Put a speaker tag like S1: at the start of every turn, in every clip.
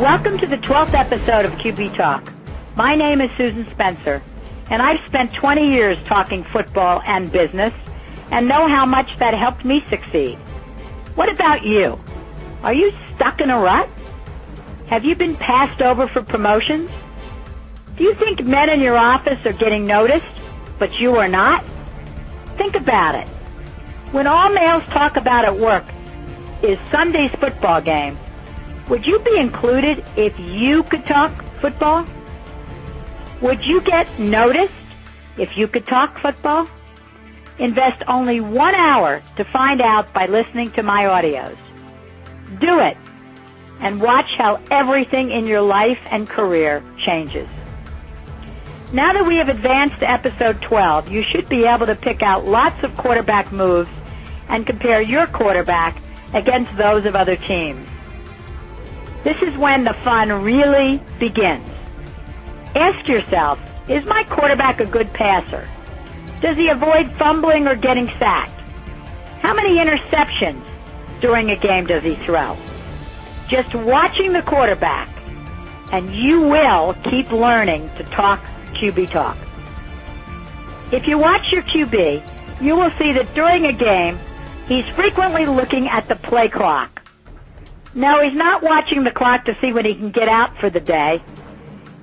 S1: Welcome to the 12th episode of QB Talk. My name is Susan Spencer, and I've spent 20 years talking football and business and know how much that helped me succeed. What about you? Are you stuck in a rut? Have you been passed over for promotions? Do you think men in your office are getting noticed, but you are not? Think about it. When all males talk about at work is Sunday's football game, would you be included if you could talk football? Would you get noticed if you could talk football? Invest only 1 hour to find out by listening to my audios. Do it, and watch how everything in your life and career changes. Now that we have advanced to episode 12, you should be able to pick out lots of quarterback moves and compare your quarterback against those of other teams. This is when the fun really begins. Ask yourself, is my quarterback a good passer? Does he avoid fumbling or getting sacked? How many interceptions during a game does he throw? Just watching the quarterback, and you will keep learning to talk QB talk. If you watch your QB, you will see that during a game, he's frequently looking at the play clock. No, he's not watching the clock to see when he can get out for the day.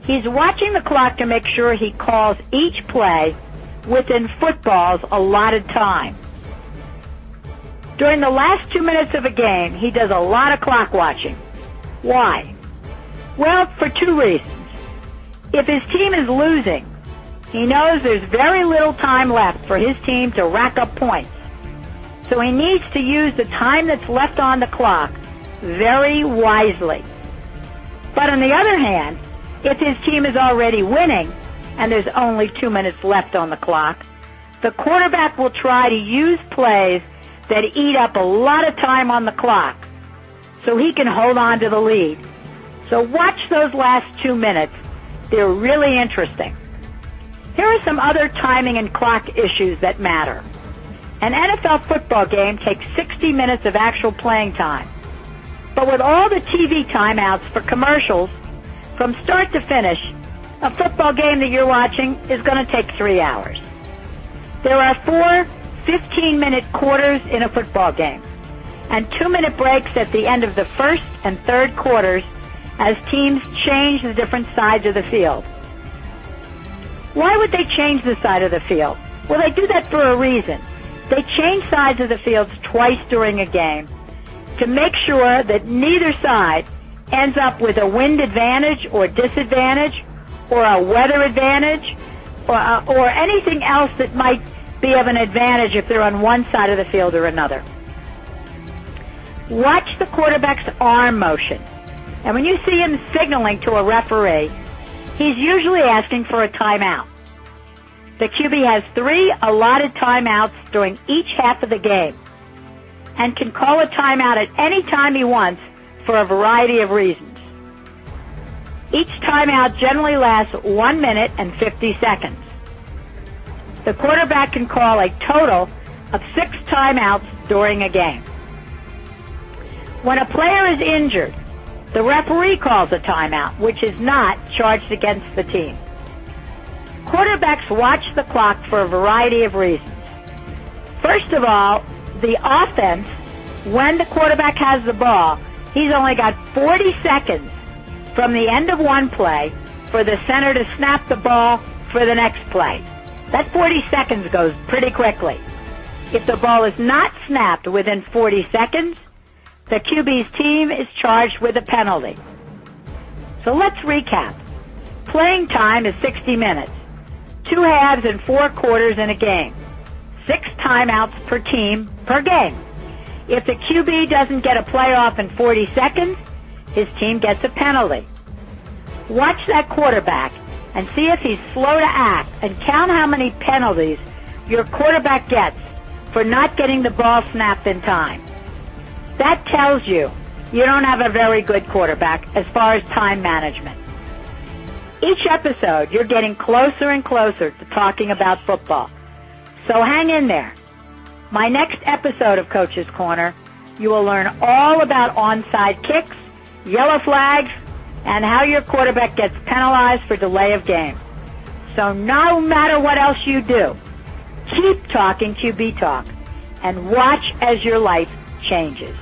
S1: He's watching the clock to make sure he calls each play within football's allotted time. During the last 2 minutes of a game, he does a lot of clock watching. Why? Well, for two reasons. If his team is losing, he knows there's very little time left for his team to rack up points. So he needs to use the time that's left on the clock very wisely. But on the other hand, if his team is already winning and there's only 2 minutes left on the clock, the quarterback will try to use plays that eat up a lot of time on the clock so he can hold on to the lead. So watch those last 2 minutes. They're really interesting. Here are some other timing and clock issues that matter. An NFL football game takes 60 minutes of actual playing time. But with all the TV timeouts for commercials, from start to finish, a football game that you're watching is going to take 3 hours. There are 4 15-minute quarters in a football game, and 2-minute breaks at the end of the first and third quarters as teams change the different sides of the field. Why would they change the side of the field? Well, they do that for a reason. They change sides of the fields twice during a game to make sure that neither side ends up with a wind advantage or disadvantage or a weather advantage or anything else that might be of an advantage if they're on one side of the field or another. Watch the quarterback's arm motion. And when you see him signaling to a referee, he's usually asking for a timeout. The QB has 3 allotted timeouts during each half of the game and can call a timeout at any time he wants for a variety of reasons. Each timeout generally lasts 1 minute and 50 seconds. The quarterback can call a total of 6 timeouts during a game. When a player is injured, the referee calls a timeout, which is not charged against the team. Quarterbacks watch the clock for a variety of reasons. First of all, the offense, when the quarterback has the ball, he's only got 40 seconds from the end of one play for the center to snap the ball for the next play. That 40 seconds goes pretty quickly. If the ball is not snapped within 40 seconds, the QB's team is charged with a penalty. So let's recap. Playing time is 60 minutes, 2 halves and 4 quarters in a game, 6 timeouts per team per game. If the QB doesn't get a playoff in 40 seconds, his team gets a penalty. Watch that quarterback and see if he's slow to act and count how many penalties your quarterback gets for not getting the ball snapped in time. That tells you you don't have a very good quarterback as far as time management. Each episode, you're getting closer and closer to talking about football. So hang in there. My next episode of Coach's Corner, you will learn all about onside kicks, yellow flags, and how your quarterback gets penalized for delay of game. So no matter what else you do, keep talking QB talk and watch as your life changes.